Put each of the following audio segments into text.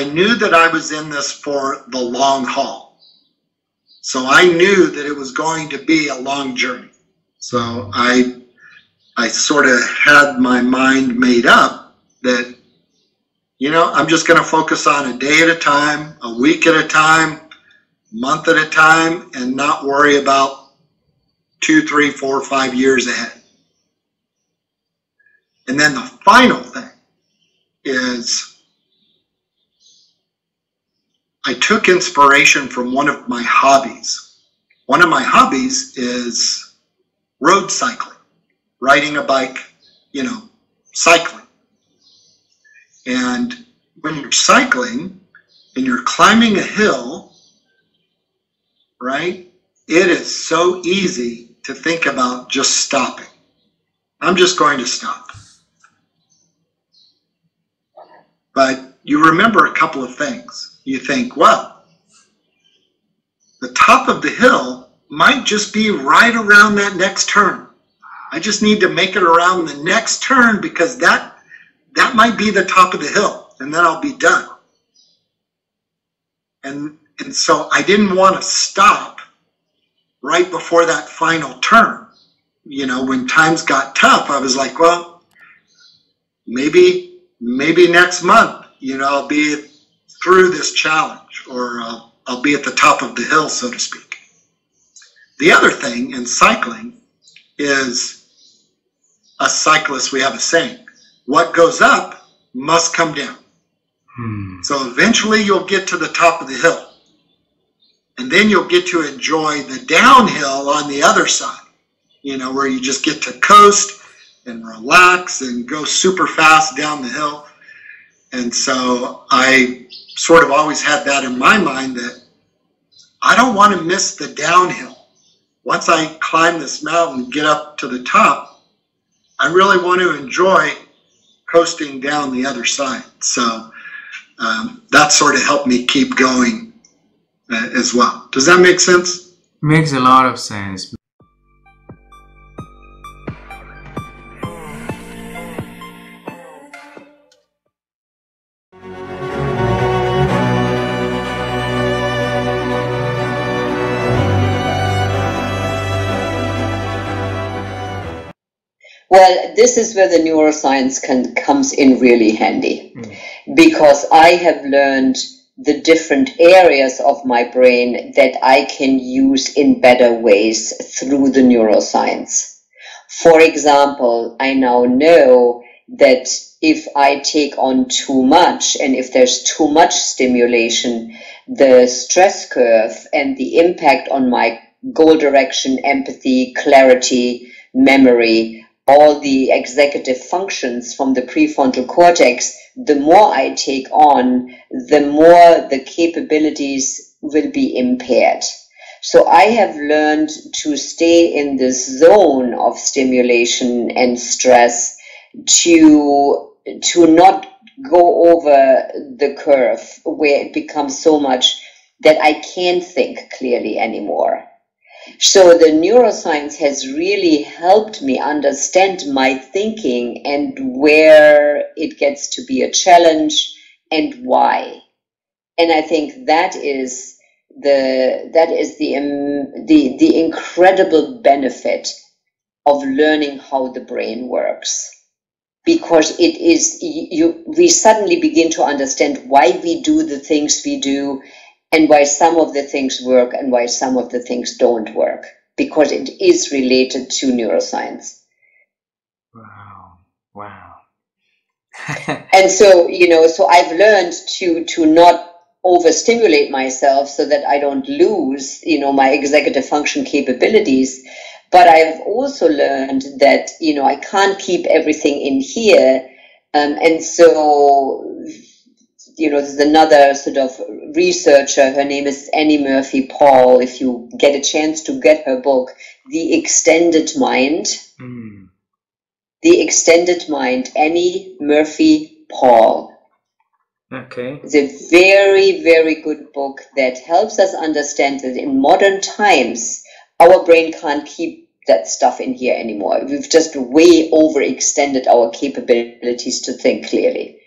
I knew that I was in this for the long haul. So I knew that it was going to be a long journey. So I sort of had my mind made up that, you know, I'm just going to focus on a day at a time, a week at a time, month at a time, and not worry about 2, 3, 4, 5 years ahead. And then the final thing is I took inspiration from one of my hobbies. One of my hobbies is road cycling, riding a bike, you know, cycling. And when you're cycling and you're climbing a hill, right, it is so easy to think about just stopping. I'm just going to stop. But you remember a couple of things. You think, well, the top of the hill might just be right around that next turn. I just need to make it around the next turn because that might be the top of the hill, and then I'll be done. And so I didn't want to stop right before that final turn. You know, when times got tough, I was like, well, maybe next month, you know, I'll be through this challenge, or I'll be at the top of the hill, so to speak. The other thing in cycling is, us cyclists, we have a saying, what goes up must come down. So eventually you'll get to the top of the hill, and then you'll get to enjoy the downhill on the other side, you know, where you just get to coast and relax and go super fast down the hill. And so I sort of always had that in my mind, that I don't want to miss the downhill. Once I climb this mountain and get up to the top, I really want to enjoy coasting down the other side. So that sort of helped me keep going as well. Does that make sense? Makes a lot of sense. Well, this is where the neuroscience comes in really handy, because I have learned the different areas of my brain that I can use in better ways through the neuroscience. For example, I now know that if I take on too much, and if there's too much stimulation, the stress curve and the impact on my goal direction, empathy, clarity, memory, all the executive functions from the prefrontal cortex, the more I take on, the more the capabilities will be impaired. So I have learned to stay in this zone of stimulation and stress, to not go over the curve where it becomes so much that I can't think clearly anymore. So the neuroscience has really helped me understand my thinking and where it gets to be a challenge and why. And I think that is the incredible benefit of learning how the brain works, because it is we suddenly begin to understand why we do the things we do, and why some of the things work and why some of the things don't work, because it is related to neuroscience. Wow. And so, you know, so I've learned to not overstimulate myself so that I don't lose, you know, my executive function capabilities. But I've also learned that, you know, I can't keep everything in here. And so, you know, there's another sort of researcher, her name is Annie Murphy Paul. If you get a chance to get her book, The Extended Mind. The Extended Mind, Annie Murphy Paul. Okay. It's a very, very good book that helps us understand that in modern times, our brain can't keep that stuff in here anymore. We've just way overextended our capabilities to think clearly.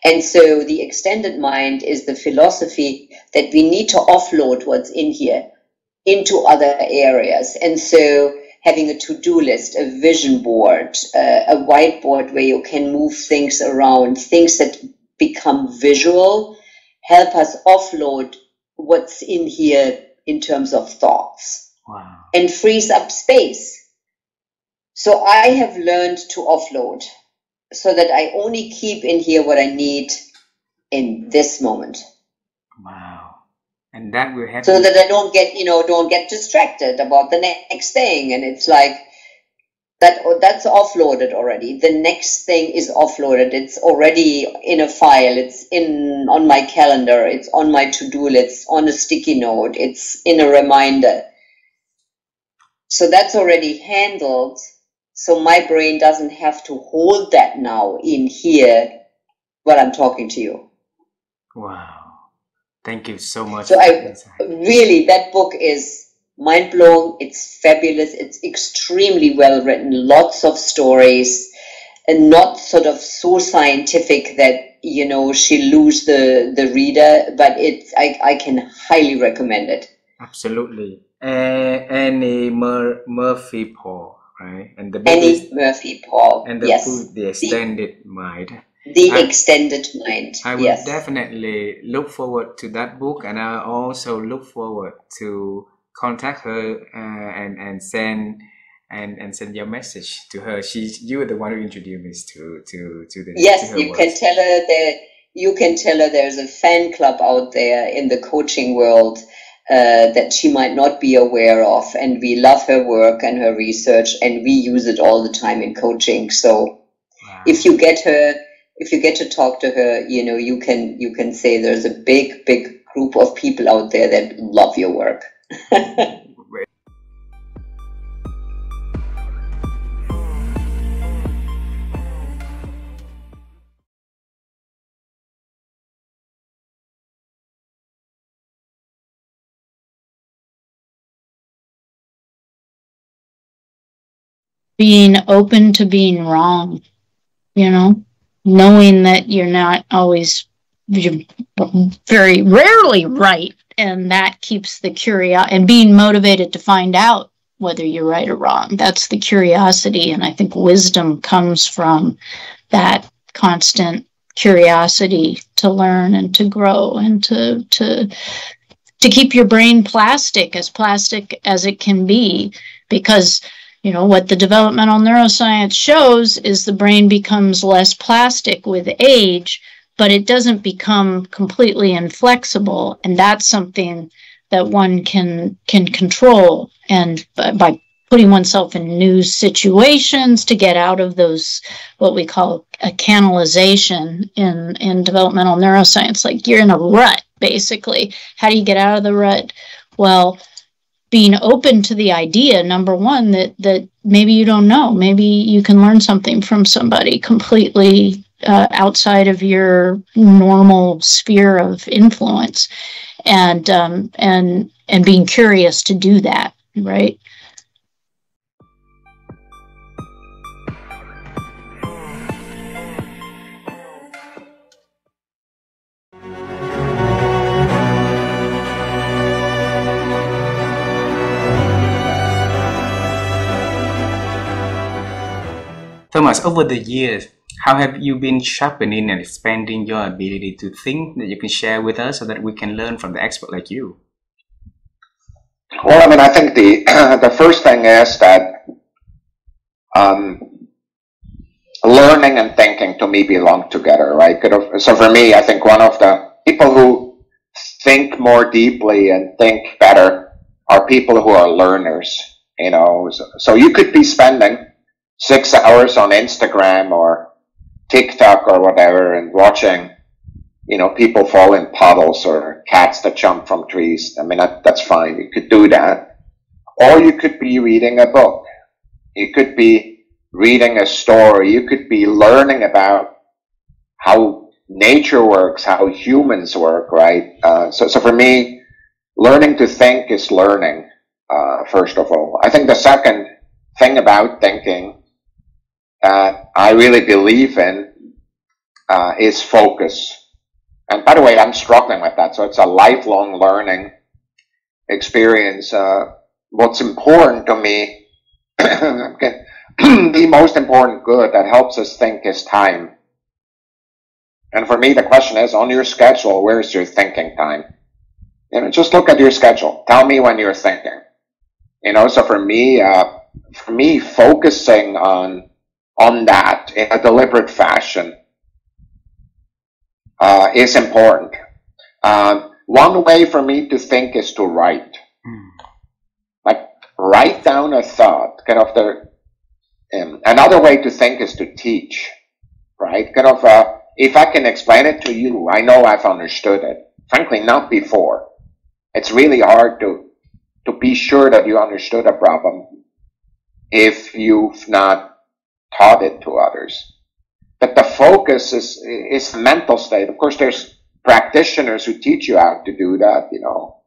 And so the extended mind is the philosophy that we need to offload what's in here into other areas. And so having a to-do list, a vision board, a whiteboard where you can move things around, things that become visual, help us offload what's in here in terms of thoughts. Wow. And frees up space. So I have learned to offload so that I only keep in here what I need in this moment. Wow. And that will happen. So that I don't get distracted about the next thing. And it's like, that's offloaded already. The next thing is offloaded. It's already in a file. It's on my calendar. It's on my to-do list, on a sticky note. It's in a reminder. So that's already handled. So my brain doesn't have to hold that now in here while I'm talking to you. Wow. Thank you so much. So that book is mind-blowing. It's fabulous. It's extremely well written. Lots of stories, and not sort of so scientific that, she'll lose the reader, but I can highly recommend it. Absolutely. Annie Murphy Paul, right? And the book Annie Murphy Paul. And the yes. book, The Extended Mind. The Extended Mind. I will definitely look forward to that book, and I also look forward to contact her and send your message to her. You were the one who introduced me to the yes. To her you works. can tell her that you can tell her there's a fan club out there in the coaching world that she might not be aware of, and we love her work and her research, and we use it all the time in coaching. So wow. If you get to talk to her, you can say there's a big group of people out there that love your work. Being open to being wrong, knowing that you're not always, you're very rarely right, and that keeps the curiosity, and being motivated to find out whether you're right or wrong. That's the curiosity, and I think wisdom comes from that constant curiosity to learn and to grow and to keep your brain plastic as it can be, because what the developmental neuroscience shows is the brain becomes less plastic with age, but it doesn't become completely inflexible. And that's something that one can control. And by putting oneself in new situations to get out of those, what we call a canalization in developmental neuroscience, like you're in a rut, basically. How do you get out of the rut? Well, being open to the idea, number one, that maybe you don't know, maybe you can learn something from somebody completely outside of your normal sphere of influence, and being curious to do that, right? Thomas, over the years, how have you been sharpening and expanding your ability to think that you can share with us so that we can learn from the expert like you? Well, I think the first thing is that learning and thinking to me belong together, right? So for me, I think one of the people who think more deeply and think better are people who are learners, So you could be spending 6 hours on Instagram or TikTok or whatever and watching, people fall in puddles or cats that jump from trees. That's fine. You could do that. Or you could be reading a book. You could be reading a story. You could be learning about how nature works, how humans work, right? So for me, learning to think is learning, first of all. I think the second thing about thinking that I really believe in is focus. And by the way, I'm struggling with that. So it's a lifelong learning experience. What's important to me, the most important good that helps us think is time. And for me, the question is, on your schedule, where's your thinking time? You know, just look at your schedule. Tell me when you're thinking. You know, so for me, focusing on that in a deliberate fashion is important. One way for me to think is to write. Like, write down a thought. Kind of another way to think is to teach, right? Kind of, if I can explain it to you, I know I've understood it. Frankly, not before. It's really hard to be sure that you understood a problem if you've not taught it to others. But the focus is the mental state. Of course, there's practitioners who teach you how to do that, you know,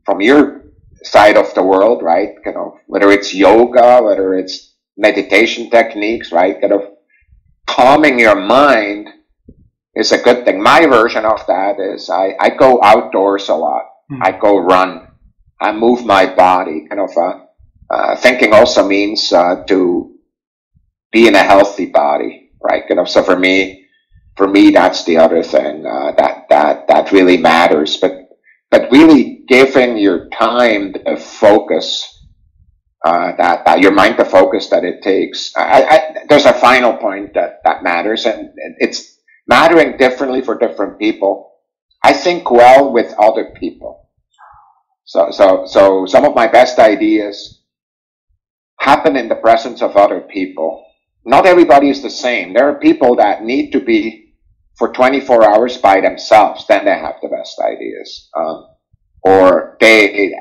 from your side of the world, right? You know, whether it's yoga, whether it's meditation techniques, right? Kind of calming your mind is a good thing. My version of that is I go outdoors a lot. I go run. I move my body. Kind of thinking also means to be in a healthy body, right? Kind of, so for me, that's the other thing that really matters. But really giving your time the focus, that your mind the focus that it takes. There's a final point that matters, and it's mattering differently for different people. I think well with other people. So some of my best ideas happen in the presence of other people. Not everybody is the same. There are people that need to be for 24 hours by themselves, then they have the best ideas. Or they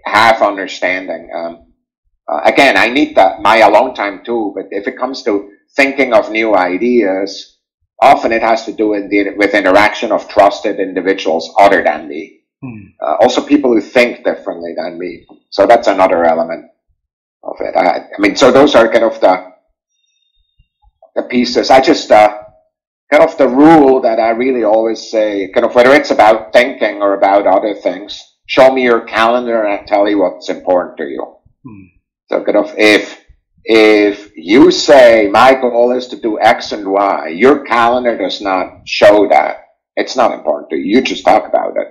have understanding. Again, I need my alone time too, but if it comes to thinking of new ideas, often it has to do with interaction of trusted individuals other than me. Also people who think differently than me. So that's another element of it. I mean, so those are kind of the pieces. I just, kind of the rule that I really always say, kind of whether it's about thinking or about other things, show me your calendar and I'll tell you what's important to you. So kind of if you say my goal is to do X and Y, your calendar does not show that. It's not important to you. You just talk about it.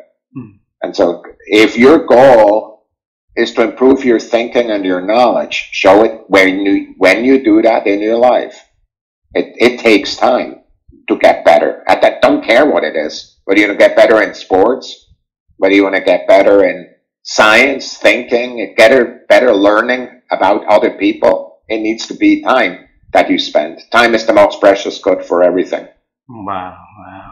And so if your goal is to improve your thinking and your knowledge, show it when you do that in your life. It takes time to get better. I don't care what it is. Whether you want to get better in sports, whether you want to get better in science, thinking, get better learning about other people, it needs to be time that you spend. Time is the most precious good for everything. Wow, wow.